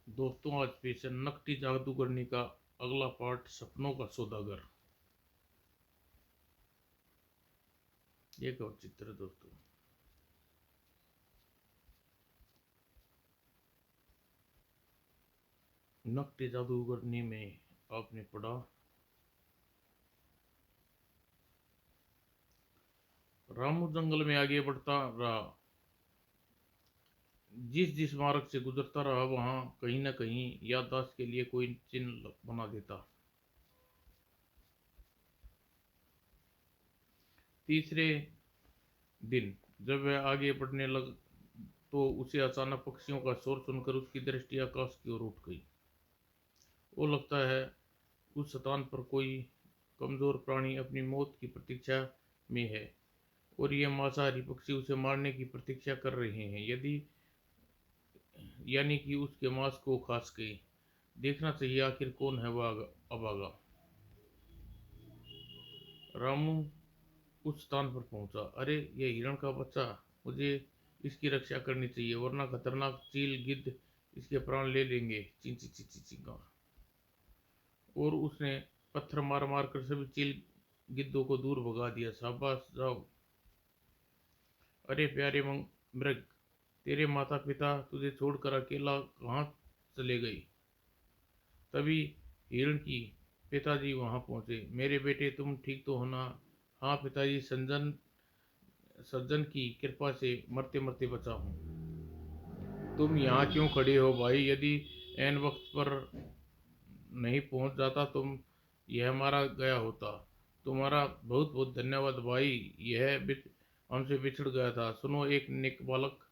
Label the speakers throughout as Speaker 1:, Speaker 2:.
Speaker 1: दोस्तों, आज पेश है नकटी जादूगरनी का अगला पार्ट, सपनों का सौदागर। ये क्या चित्र है दोस्तों। नकटी जादूगरनी में आपने पढ़ा, रामू जंगल में आगे बढ़ता रहा। जिस जिस मार्ग से गुजरता रहा वहां कहीं न कहीं याददाश्त के लिए कोई चिन्ह बना देता। तीसरे दिन जब वह आगे बढ़ने लग तो उसे अचानक पक्षियों का शोर सुनकर उसकी दृष्टि आकाश की ओर उठ गई। वो लगता है उस स्थान पर कोई कमजोर प्राणी अपनी मौत की प्रतीक्षा में है और ये मांसाहारी पक्षी उसे मारने की प्रतीक्षा कर रहे हैं, यदि यानी कि उसके मांस को खा सके। देखना चाहिए आखिर कौन है वह अभागा। रामू उस स्थान पर पहुंचा। अरे, ये हिरण का बच्चा, मुझे इसकी रक्षा करनी चाहिए वरना खतरनाक चील गिद्ध इसके प्राण ले लेंगे। ची ची ची ची ची और उसने पत्थर मार मार कर सभी चील गिद्धों को दूर भगा दिया। शाबाश, जाओ। अरे प्यारे मृग, तेरे माता पिता तुझे छोड़कर अकेला कहाँ चले गए। तभी हिरण की पिताजी वहां पहुंचे। मेरे बेटे, तुम ठीक तो हो ना? हाँ पिताजी, सज्जन की कृपा से मरते मरते बचा हूँ। तुम यहाँ क्यों खड़े हो भाई? यदि एन वक्त पर नहीं पहुंच जाता तुम, यह मारा गया होता। तुम्हारा बहुत बहुत धन्यवाद भाई। हमसे बिछड़ गया था। सुनो एक नेक बालक,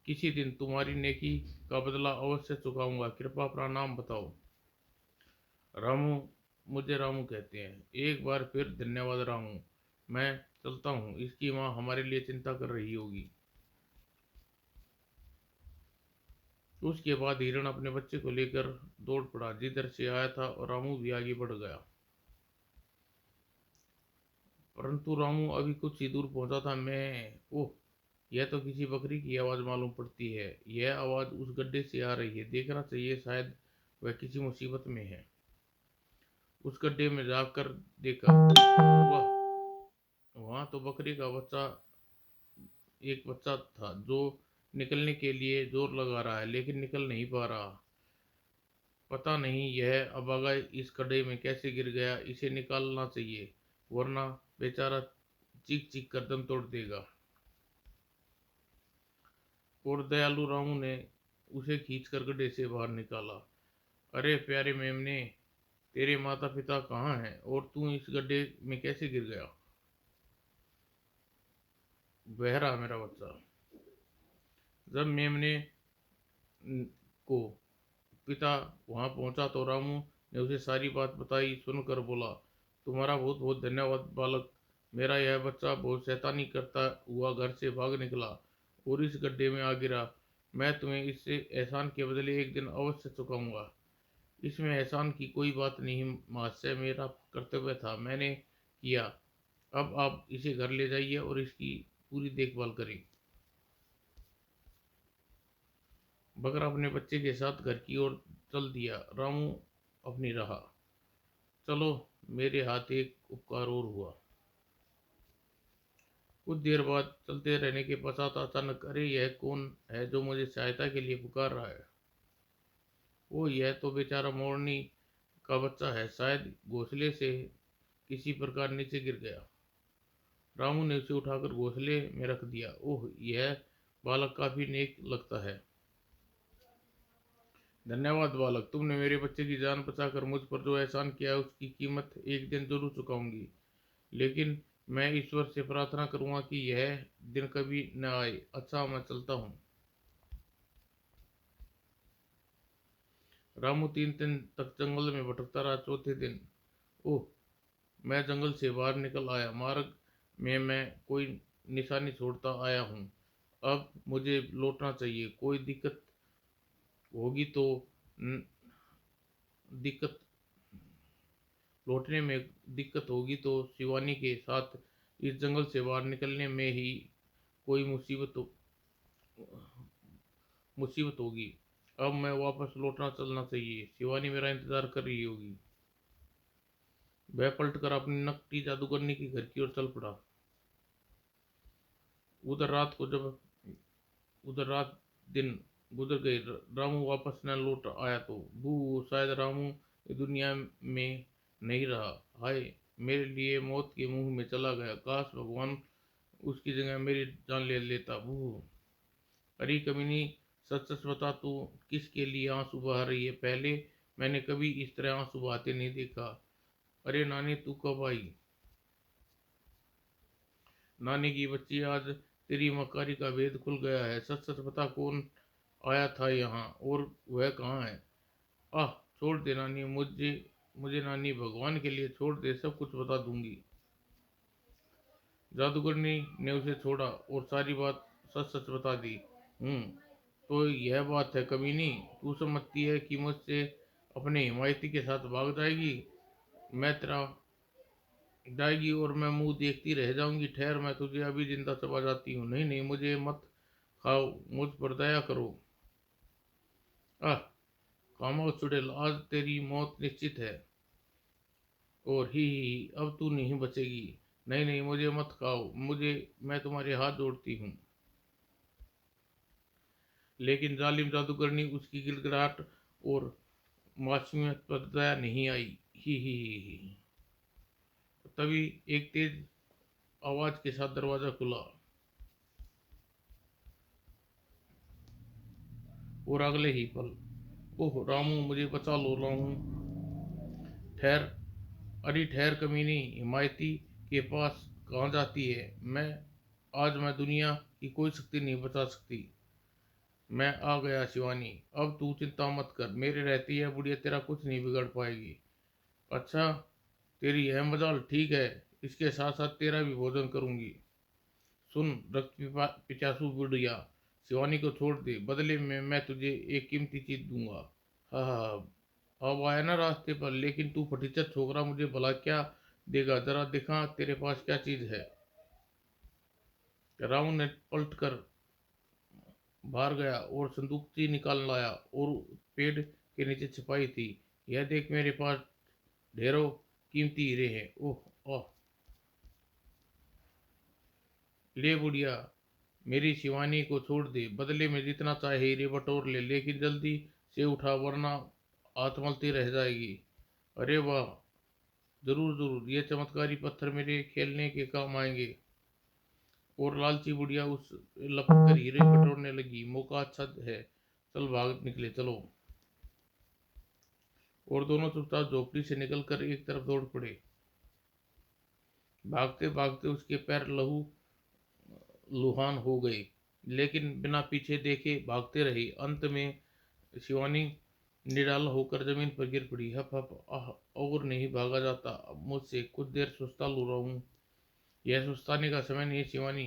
Speaker 1: किसी दिन तुम्हारी नेकी का बदला अवश्य चुकाऊंगा। कृपया अपना नाम बताओ। रामू, मुझे रामू कहते हैं। एक बार फिर धन्यवाद रामू। मैं चलता हूँ, इसकी माँ हमारे लिए चिंता कर रही होगी। उसके बाद हिरण अपने बच्चे को लेकर दौड़ पड़ा जिधर से आया था और रामू भी आगे बढ़ गया। परंतु रामू अभी कुछ ही दूर पहुंचा था। मैं ओह, यह तो किसी बकरी की आवाज़ मालूम पड़ती है। यह आवाज़ उस गड्ढे से आ रही है। देखना चाहिए, शायद वह किसी मुसीबत में है। उस गड्ढे में जाकर देखा, वाह, वहां तो बकरी का बच्चा, एक बच्चा था जो निकलने के लिए जोर लगा रहा है लेकिन निकल नहीं पा रहा। पता नहीं यह अभागा इस गड्ढे में कैसे गिर गया। इसे निकालना चाहिए वरना बेचारा चीख चीख कर दम तोड़ देगा। और दयालु रामू ने उसे खींचकर गड्ढे से बाहर निकाला। अरे प्यारे मेमने, तेरे माता पिता कहाँ हैं और तू इस गड्ढे में कैसे गिर गया? बहरा मेरा बच्चा। जब मेमने को पिता वहां पहुंचा तो रामू ने उसे सारी बात बताई। सुनकर बोला, तुम्हारा बहुत बहुत धन्यवाद बालक। मेरा यह बच्चा बहुत शैतानी करता हुआ घर से भाग निकला और इस गड्ढे में आ गिरा। मैं तुम्हें इससे एहसान के बदले एक दिन अवश्य चुकाऊंगा। इसमें एहसान की कोई बात नहीं महाशय, मेरा कर्तव्य था, मैंने किया। अब आप इसे घर ले जाइए और इसकी पूरी देखभाल करें। बकरा अपने बच्चे के साथ घर की ओर चल दिया। रामू अपनी राह। चलो, मेरे हाथ एक उपकार और हुआ। कुछ देर बाद चलते रहने के पश्चात अचानक, अरे यह कौन है जो मुझे सहायता के लिए पुकार रहा है? वो, यह तो बेचारा मोरनी का बच्चा है, शायद घोंसले से किसी प्रकार नीचे गिर गया। रामू ने उसे उठाकर घोंसले में रख दिया। ओह, यह बालक काफी नेक लगता है। धन्यवाद बालक, तुमने मेरे बच्चे की जान बचाकर मुझ पर जो एहसान किया है उसकी कीमत एक दिन जरूर चुकाऊंगी। लेकिन मैं ईश्वर से प्रार्थना करूंगा कि यह दिन कभी न आए। अच्छा, मैं चलता हूँ। रामू 3 दिन तक जंगल में भटकता रहा। चौथे दिन, ओह, मैं जंगल से बाहर निकल आया। मार्ग में मैं कोई निशानी छोड़ता आया हूँ। अब मुझे लौटना चाहिए। कोई होगी तो न, दिक्कत लौटने में दिक्कत होगी तो शिवानी के साथ इस जंगल से बाहर निकलने में ही कोई मुसीबत होगी। अब मैं वापस लौटना चलना चाहिए, शिवानी मेरा इंतजार कर रही होगी। वह पलट कर अपनी नकली जादूगरनी के घर की ओर चल पड़ा। उधर रात को जब उधर रात दिन गुजर गए, रामू वापस न लौट आया तो बू शायद रामू इस दुनिया में नहीं रहा। हाय, मेरे लिए मौत के मुंह में चला गया। काश भगवान उसकी जगह मेरी जान ले लेता। बू, अरे कमीनी, सच सच बता, तू किसके लिए आंसू बहा रही है? पहले मैंने कभी इस तरह आंसू बहाते नहीं देखा। अरे नानी, तू कब आई? नानी की बच्ची, आज तेरी मक्कारी का भेद खुल गया है। सच सच बता, कौन आया था यहाँ और वह कहाँ है? आह, छोड़ दे नानी, मुझे मुझे नानी, भगवान के लिए छोड़ दे, सब कुछ बता दूंगी। जादूगरनी ने उसे छोड़ा और सारी बात सच सच बता दी। हम्म, तो यह बात है कमीनी, तू समझती है कि मुझसे अपने हिमायती के साथ भाग जाएगी? मैं तेरा जाएगी और मैं मुंह देखती रह जाऊंगी? ठहर, मैं तुझे अभी जिंदा चबा जाती हूँ। नहीं नहीं, मुझे मत खाओ, मुझ पर दया करो। आह, कामो चुड़ैल, आज तेरी मौत निश्चित है। और ही, अब तू नहीं बचेगी। नहीं नहीं, मुझे मत खाओ, मुझे, मैं तुम्हारे हाथ जोड़ती हूँ। लेकिन जालिम जादूगरनी, उसकी गिड़गिड़ाहट और मासूमियत पर दया नहीं आई। ही। तभी एक तेज आवाज के साथ दरवाजा खुला और अगले ही पल, ओह रामू, मुझे बचा लो रामू। ठहर, अरे ठहर कमीनी, हिमायती के पास कहाँ जाती है? मैं दुनिया की कोई शक्ति नहीं बचा सकती। मैं आ गया शिवानी, अब तू चिंता मत कर, मेरे रहती है बुढ़िया तेरा कुछ नहीं बिगड़ पाएगी। अच्छा, तेरी यह मजाल ठीक है, इसके साथ साथ तेरा भी भोजन करूंगी। सुन पिचासू बुढ़िया, शिवानी को छोड़ दे, बदले में मैं तुझे एक कीमती चीज दूंगा। हाँ हाँ, अब आया ना रास्ते पर, लेकिन तू फटीचर छोकरा, मुझे भला क्या देगा? जरा दिखा तेरे पास क्या चीज है। रावण ने पलट कर बाहर गया और संदूकची निकाल लाया और पेड़ के नीचे छिपाई थी। यह देख, मेरे पास ढेरों कीमती हीरे हैं। ओह ओह, ले बुढ़िया, मेरी शिवानी को छोड़ दे, बदले में जितना चाहे हीरे बटोर ले, लेकिन जल्दी से उठा वरना आत्मलती रह जाएगी। अरे वाह, जरूर जरूर, ये चमत्कारी पत्थर मेरे खेलने के काम आएंगे। और लालची बुढ़िया उस लपक कर हीरे बटोरने लगी। मौका अच्छा है, चल भाग निकले, चलो। और दोनों चुपचाप झोपड़ी से निकलकर एक तरफ दौड़ पड़े। भागते भागते उसके पैर लुहान हो गए, लेकिन बिना पीछे देखे भागते रहे। अंत में शिवानी निडाल होकर जमीन पर गिर पड़ी। हप हप, आह, और नहीं भागा जाता अब मुझसे, कुछ देर सुस्ता लो रहा हूँ। यह सुस्ताने का समय नहीं है शिवानी,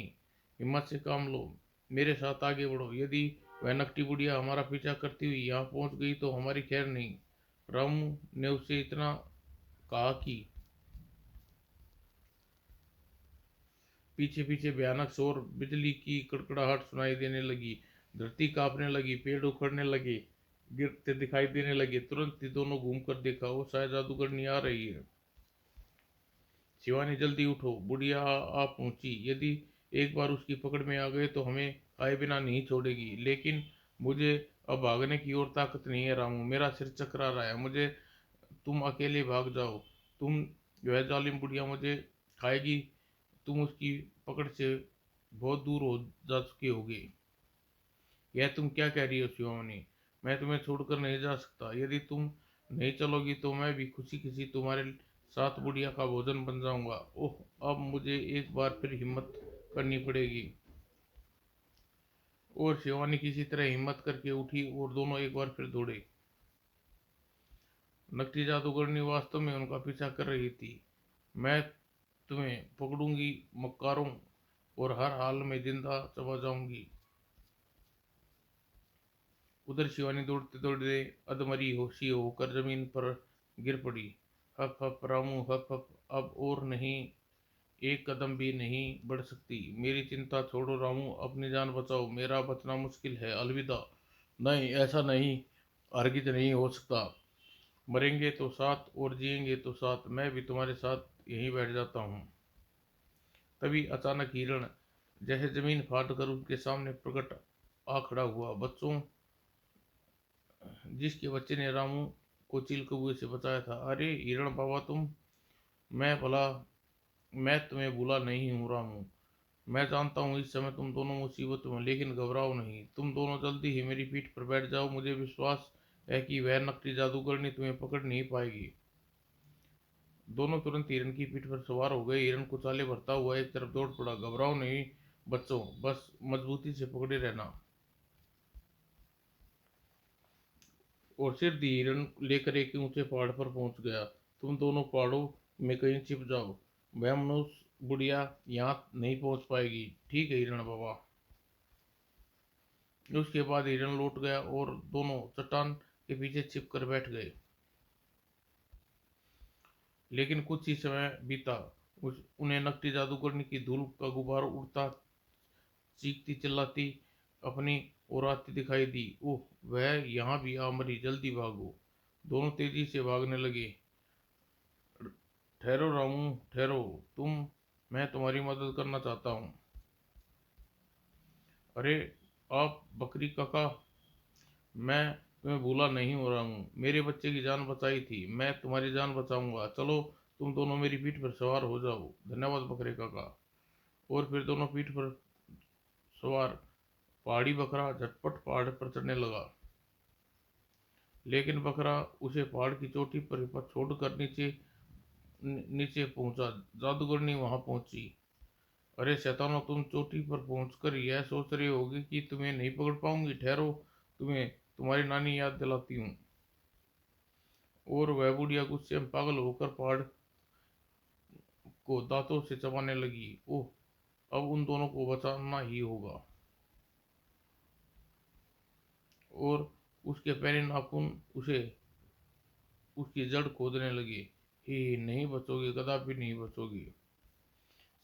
Speaker 1: हिम्मत से काम लो, मेरे साथ आगे बढ़ो। यदि वह नकटी बुढ़िया हमारा पीछा करती हुई यहाँ पहुँच गई तो हमारी खैर नहीं। रामू ने उसे इतना कहा कि पीछे पीछे भयानक शोर, बिजली की कड़कड़ाहट सुनाई देने लगी। धरती कांपने लगी, पेड़ उखड़ने लगे, गिरते दिखाई देने लगे। तुरंत ही दोनों घूम कर देखा, वो शायद जादूगरनी आ रही है। शिवानी, जल्दी उठो, बुढ़िया आ पहुंची। यदि एक बार उसकी पकड़ में आ गए तो हमें खाए बिना नहीं छोड़ेगी। लेकिन मुझे अब भागने की और ताकत नहीं है रामू, मेरा सिर चकरा रहा है। मुझे, तुम अकेले भाग जाओ। तुम, जो है जालिम बुढ़िया मुझे खाएगी। तुम उसकी पकड़ से बहुत दूर हो जा चुके होगे। यह तुम क्या कह रही हो शिवानी? मैं तुम्हें छोड़कर नहीं जा सकता। यदि तुम नहीं चलोगी तो मैं भी खुशी खुशी तुम्हारे साथ बुढ़िया का भोजन बन जाऊंगा। ओह, अब मुझे एक बार फिर हिम्मत करनी पड़ेगी। और शिवानी किसी तरह हिम्मत करके उठी और दोनों एक बार फिर दौड़े। नकली जादूगरनी वास्तव में उनका पीछा कर रही थी। मैं तुम्हें पकड़ूंगी मक्कारों, और हर हाल में जिंदा चबा जाऊंगी। उधर शिवानी दौड़ते दौड़ते अधमरी होशी होकर जमीन पर गिर पड़ी। हप हप रामू, हप हप, अब और नहीं, एक कदम भी नहीं बढ़ सकती। मेरी चिंता छोड़ो रामू, अपनी जान बचाओ, मेरा बचना मुश्किल है, अलविदा। नहीं, ऐसा नहीं, हरगिज नहीं हो सकता। मरेंगे तो साथ और जिएंगे तो साथ, मैं भी तुम्हारे साथ यहीं बैठ जाता हूँ। तभी अचानक हिरण जैसे जमीन फाड़ कर उसके सामने प्रकट आ खड़ा हुआ। बच्चों, जिसके बच्चे ने रामू को चील कौवे से बचाया था। अरे हिरण बाबा तुम, मैं भला, मैं तुम्हें भूला नहीं हूँ रामू। मैं जानता हूँ इस समय तुम दोनों मुसीबत में, लेकिन घबराओ नहीं, तुम दोनों जल्दी ही मेरी पीठ पर बैठ जाओ। मुझे विश्वास है कि वह नकली जादूगरनी तुम्हें पकड़ नहीं पाएगी। दोनों तुरंत हिरण की पीठ पर सवार हो गए। हिरण कुचाले भरता हुआ एक तरफ दौड़ पड़ा। घबराओ नहीं बच्चों, बस मजबूती से पकड़े रहना। और सिर दी हिरण लेकर एक ऊंचे पहाड़ पर पहुंच गया। तुम दोनों पहाड़ों में कहीं छिप जाओ, वह मनुष्य बुढ़िया यहाँ नहीं पहुंच पाएगी। ठीक है हिरण बाबा। उसके बाद हिरण लौट गया और दोनों चट्टान के पीछे छिप कर बैठ गए। लेकिन कुछ ही समय बीता, उन्हें नकली जादूगरनी की धूल का गुब्बारा उड़ता, चीखती चिल्लाती अपनी ओर आती दिखाई दी। ओह, वह यहाँ भी आ मरी, जल्दी भागो। दोनों तेजी से भागने लगे। ठहरो रामू, ठहरो, तुम, मैं तुम्हारी मदद करना चाहता हूँ। अरे आप बकरी काका, मैं तुम्हें भूला नहीं हो रहा हूँ। मेरे बच्चे की जान बचाई थी, मैं तुम्हारी जान बचाऊंगा। चलो तुम दोनों मेरी पीठ पर सवार हो जाओ। धन्यवाद बकरे काका। और फिर दोनों पीठ पर सवार। पहाड़ी बकरा झटपट पहाड़ पर चढ़ने लगा, लेकिन बकरा उसे पहाड़ की चोटी पर छोड़कर नीचे पहुंचा। जादूगरनी वहां पहुंची। अरे शैतानों, तुम चोटी पर पहुंचकर यह सोच रहे होगे कि तुम्हें नहीं पकड़ पाऊंगी। ठहरो, तुम्हें तुम्हारी नानी याद दिलाती हूँ। और वह बुढ़िया गुस्से में पागल होकर पहाड़ को दांतों से चबाने लगी। ओह, अब उन दोनों को बचाना ही होगा। और उसके पैर नाखून उसे उसकी जड़ खोदने लगे। हे, नहीं बचोगे, कदापि नहीं बचोगे।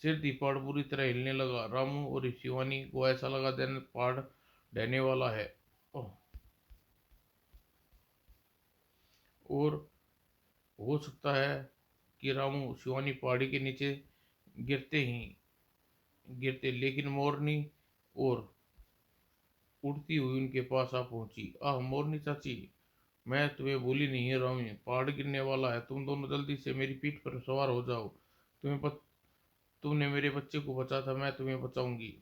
Speaker 1: सिर दी पहाड़ बुरी तरह हिलने लगा। रामू और शिवानी को ऐसा लगा जैसे पहाड़ ढहने वाला है। ओह, और हो सकता है कि रामू शिवानी पहाड़ी के नीचे गिरते ही गिरते, लेकिन मोरनी और उड़ती हुई उनके पास आ पहुंची। आह मोरनी चाची, मैं तुम्हें भूली नहीं है रामी, पहाड़ गिरने वाला है, तुम दोनों जल्दी से मेरी पीठ पर सवार हो जाओ। तुमने मेरे बच्चे को बचा था, मैं तुम्हें बचाऊंगी।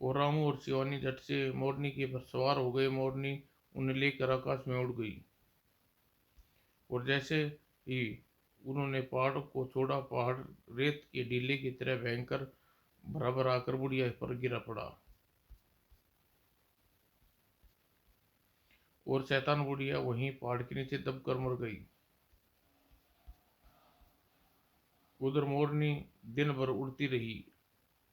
Speaker 1: और रामू और शिवानी झट से मोरनी के पर सवार हो गए। मोरनी उन्हें लेकर आकाश में उड़ गई। और जैसे ही उन्होंने पहाड़ को छोड़ा, पहाड़ रेत के टीले की तरह भयंकर बराबर आकर बुढ़िया पर गिरा पड़ा। और शैतान बुढ़िया वहीं पहाड़ के नीचे दबकर मर गई। उधर मोरनी दिन भर उड़ती रही,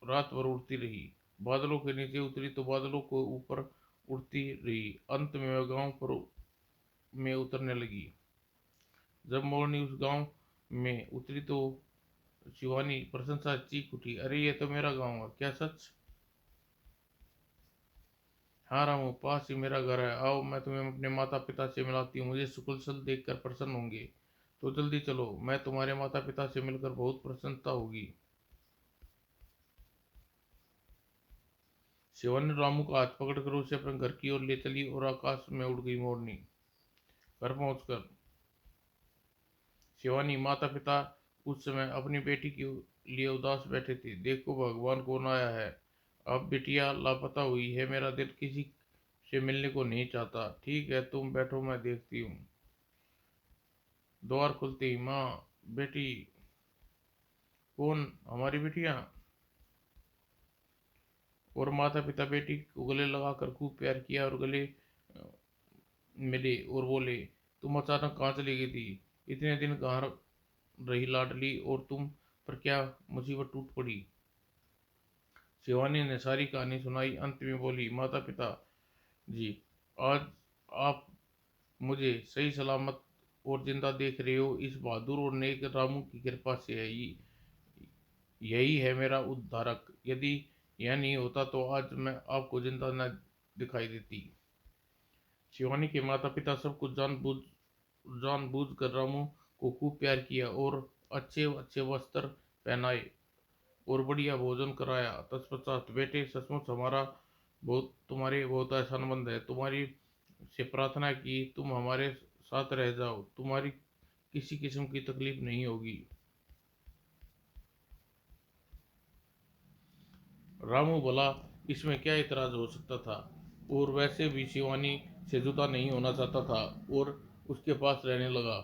Speaker 1: रात भर उड़ती रही, बादलों के नीचे उतरी तो बादलों को ऊपर उड़ती रही। अंत में वह गांव पर में उतरने लगी। जब मोरनी उस गांव में उतरी तो शिवानी प्रशंसा चीख उठी। अरे ये तो मेरा गांव है, क्या सच? हाँ रामू, पास ही मेरा घर है। आओ, मैं तुम्हें अपने माता पिता से मिलाती हूँ, मुझे सुकुशल देखकर प्रसन्न होंगे। तो जल्दी चलो, मैं तुम्हारे माता पिता से मिलकर बहुत प्रसन्नता होगी। शिवानी रामू का हाथ पकड़कर उसे अपने घर की ओर ले चली और आकाश में उड़ गई। मोरनी घर पहुंचकर शिवानी माता पिता उस समय अपनी बेटी के लिए उदास बैठे थे। देखो भगवान कौन आया है। अब बिटिया लापता हुई है, मेरा दिल किसी से मिलने को नहीं चाहता। ठीक है, तुम बैठो, मैं देखती हूँ। द्वार खुलते ही माँ, बेटी, कौन? हमारी बिटिया। और माता पिता बेटी को गले लगाकर खूब प्यार किया और गले मिले और बोले, तुम अचानक कहाँ चली गई थी? इतने दिन कहाँ रही लाडली, और तुम पर क्या मुसीबत टूट पड़ी? शिवानी ने सारी कहानी सुनाई। अंत में बोली, माता पिता जी, आज आप मुझे सही सलामत और जिंदा देख रहे हो, इस बहादुर और नेक रामू की कृपा से है। यही है मेरा उद्धारक। यदि यह नहीं होता तो आज मैं आपको जिंदा न दिखाई देती। शिवानी के माता पिता सब कुछ जानबूझ कर रामू को खूब प्यार किया और अच्छे अच्छे वस्त्र पहनाए और बढ़िया भोजन कराया। तत्पश्चात, बेटे सचमुच हमारा बहुत तुम्हारे बहुत ऐसा संबंध है, तुम्हारी से प्रार्थना की तुम हमारे साथ रह जाओ, तुम्हारी किसी किस्म की तकलीफ नहीं होगी। रामू बोला, इसमें क्या इतराज हो सकता था, और वैसे भी शिवानी से जुदा नहीं होना चाहता था और उसके पास रहने लगा।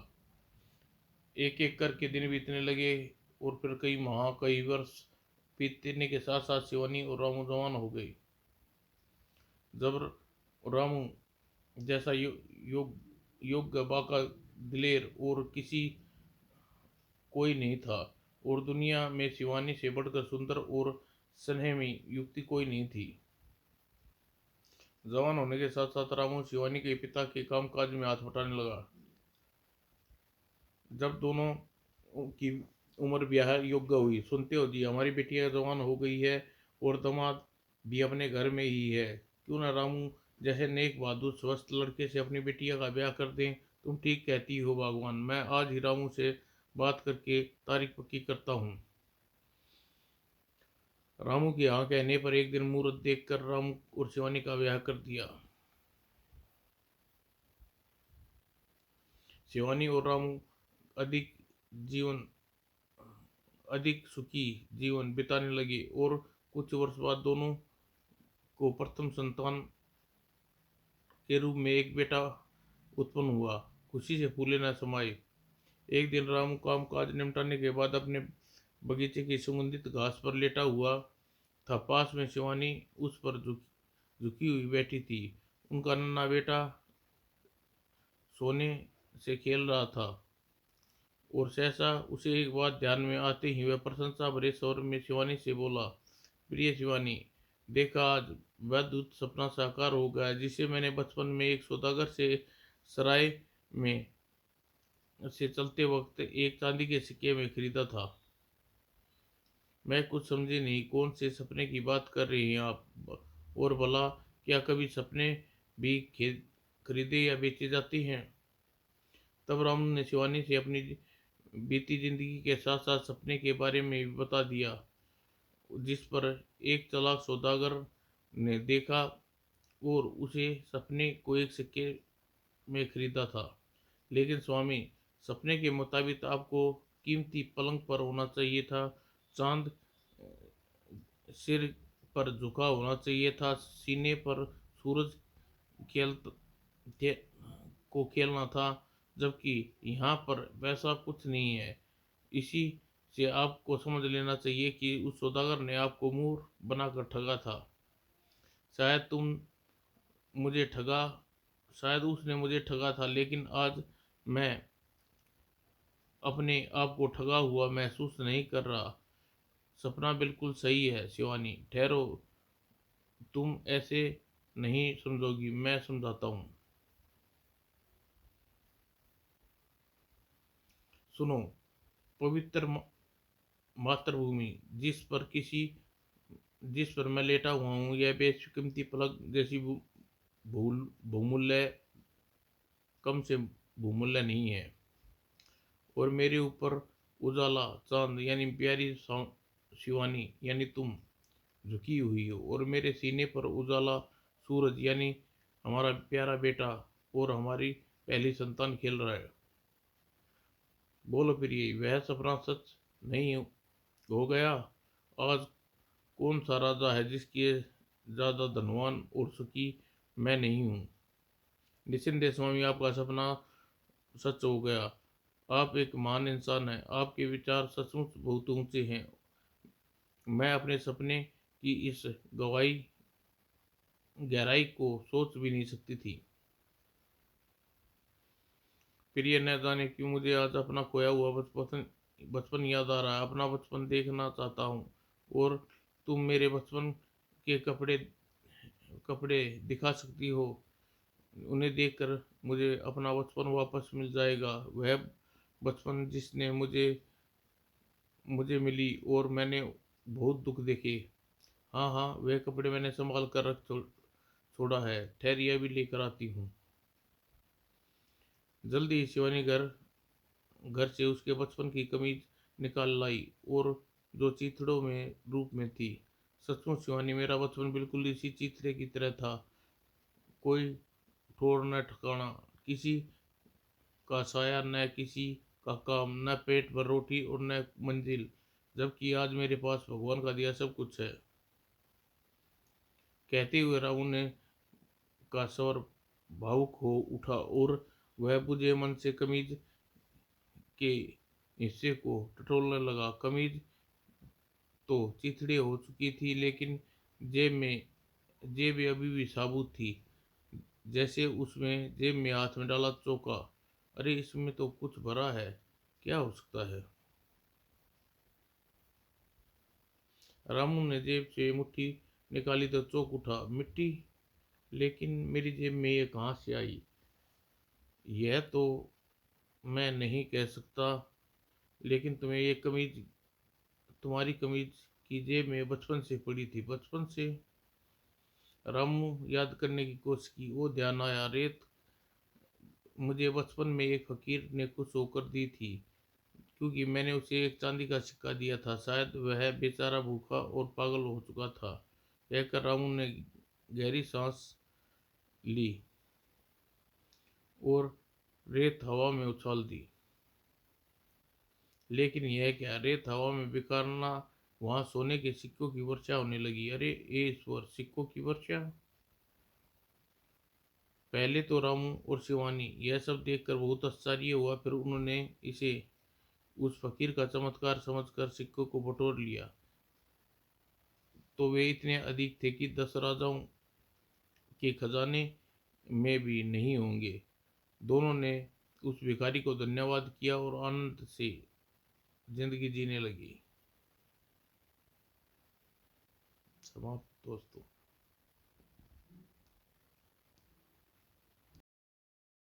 Speaker 1: एक एक करके दिन बीतने लगे और फिर कई माह कई वर्ष बीतने के साथ साथ शिवानी और रामू जवान हो गए। जब रामू जैसा योग्य बाका दिलेर और किसी कोई नहीं था, और दुनिया में शिवानी से बढ़कर सुंदर और स्नेहमी युक्ति कोई नहीं थी। जवान होने के साथ साथ रामू शिवानी के पिता के कामकाज में हाथ बटाने लगा। जब दोनों की उम्र ब्याह योग्य हुई, सुनते हो जी हमारी बेटियां जवान हो गई है और दामाद भी अपने घर में ही है, क्यों ना रामू जैसे नेक बहादुर स्वस्थ लड़के से अपनी बेटिया का ब्याह कर दें। तुम ठीक कहती हो भगवान, मैं आज ही रामू से बात करके तारीख पक्की करता हूँ। रामू की हाँ कहने पर एक दिन मुहूर्त देखकर रामू और शिवानी का ब्याह कर दिया। शिवानी और रामू अधिक जीवन अधिक सुखी जीवन बिताने लगे और कुछ वर्ष बाद दोनों को प्रथम संतान के रूप में एक बेटा उत्पन्न हुआ। खुशी से फूले न समाये। एक दिन रामू काम काज निपटाने के बाद अपने बगीचे की सुगंधित घास पर लेटा हुआ था। पास में शिवानी उस पर झुकी हुई बैठी थी। उनका नन्हा बेटा सोने से खेल रहा था और सहसा उसे एक बात ध्यान में आते ही वह प्रशंसा भरे स्वर में शिवानी से बोला, प्रिय शिवानी, देखा आज वह अद्भुत सपना साकार हो गया जिसे मैंने बचपन में एक सौदागर से सराय में से चलते वक्त एक चांदी के सिक्के में खरीदा था। मैं कुछ समझे नहीं कौन से सपने की बात कर रही हैं आप, और भला क्या कभी सपने भी खरीदे या बेचे जाते हैं। तब राम ने शिवानी से अपनी बीती जिंदगी के साथ साथ सपने के बारे में भी बता दिया, जिस पर एक चालाक सौदागर ने देखा और उसे सपने को एक सिक्के में खरीदा था। लेकिन स्वामी, सपने के मुताबिक आपको कीमती पलंग पर होना चाहिए था, चांद सिर पर झुका होना चाहिए था, सीने पर सूरज खेल को खेलना था, जबकि यहाँ पर वैसा कुछ नहीं है। इसी से आपको समझ लेना चाहिए कि उस सौदागर ने आपको मूर्ख बनाकर ठगा था। शायद तुम मुझे ठगा शायद उसने मुझे ठगा था, लेकिन आज मैं अपने आप को ठगा हुआ महसूस नहीं कर रहा। सपना बिल्कुल सही है शिवानी, ठहरो, तुम ऐसे नहीं समझोगी, मैं समझाता हूँ। सुनो, पवित्र मातृभूमि जिस पर मैं लेटा हुआ हूँ, यह बेशकीमती पलक जैसी भूल बहुमूल्य कम से बहुमूल्य नहीं है। और मेरे ऊपर उजाला चांद यानी प्यारी शिवानी यानी तुम झुकी हुई हो, और मेरे सीने पर उजाला सूरज यानी हमारा प्यारा बेटा और हमारी पहली संतान खेल रहा है। बोलो प्रिय, वह सपना सच नहीं हो गया? आज कौन सा राजा है जिसकी ज़्यादा धनवान और सुखी मैं नहीं हूँ? निस्संदेह स्वामी, आपका सपना सच हो गया। आप एक महान इंसान हैं, आपके विचार सचमुच बहुत ऊंचे हैं। मैं अपने सपने की इस गहराई को सोच भी नहीं सकती थी। प्रिय, न जाने क्यों मुझे आज अपना खोया हुआ बचपन याद आ रहा है। अपना बचपन देखना चाहता हूँ, और तुम मेरे बचपन के कपड़े दिखा सकती हो। उन्हें देखकर मुझे अपना बचपन वापस मिल जाएगा, वह बचपन जिसने मुझे मुझे मिली और मैंने बहुत दुख देखे। हाँ हाँ, वह कपड़े मैंने संभाल कर रख छोड़ा है, ठहरिए अभी लेकर आती हूँ। जल्दी ही शिवानी घर घर से उसके बचपन की कमीज निकाल लाई और जो चीथड़ों में रूप में थी। सचमुच शिवानी, मेरा बचपन बिल्कुल इसी चीथड़े की तरह था। कोई ठोर न ठिकाना, किसी का साया न किसी का काम, न पेट भर रोटी और न मंजिल, जबकि आज मेरे पास भगवान का दिया सब कुछ है। कहते हुए रामू ने का स्वर भावुक हो उठा और वह बुझे मन से कमीज के हिस्से को टटोलने लगा। कमीज तो चिथड़ी हो चुकी थी, लेकिन जेब अभी भी साबुत थी, जैसे उसमें जेब में हाथ में डाला चौका। अरे, इसमें तो कुछ भरा है, क्या हो सकता है? रामू ने जेब से मुट्ठी निकाली तो चौक उठा। मिट्टी? लेकिन मेरी जेब में ये कहाँ से आई? यह तो मैं नहीं कह सकता, लेकिन तुम्हारी कमीज की जेब में बचपन से पड़ी थी। बचपन से? रामू याद करने की कोशिश की। वो ध्यान आया, रेत मुझे बचपन में एक फकीर ने खुश होकर दी थी, क्योंकि मैंने उसे एक चांदी का सिक्का दिया था। शायद वह बेचारा भूखा और पागल हो चुका था। कहकर रामू ने गहरी सांस ली और रेत हवा में उछाल दी। लेकिन यह क्या, रेत हवा में बिखरना, वहां सोने के सिक्कों की वर्षा होने लगी। अरे ए ईश्वर, सिक्कों की वर्षा! पहले तो रामू और शिवानी यह सब देखकर बहुत आश्चर्य हुआ, फिर उन्होंने इसे उस फकीर का चमत्कार समझकर सिक्कों को बटोर लिया। तो वे इतने अधिक थे कि 10 राजाओं के खजाने में भी नहीं होंगे। दोनों ने उस भिखारी को धन्यवाद किया और आनंद से जिंदगी जीने लगी। समाप्त दोस्तों।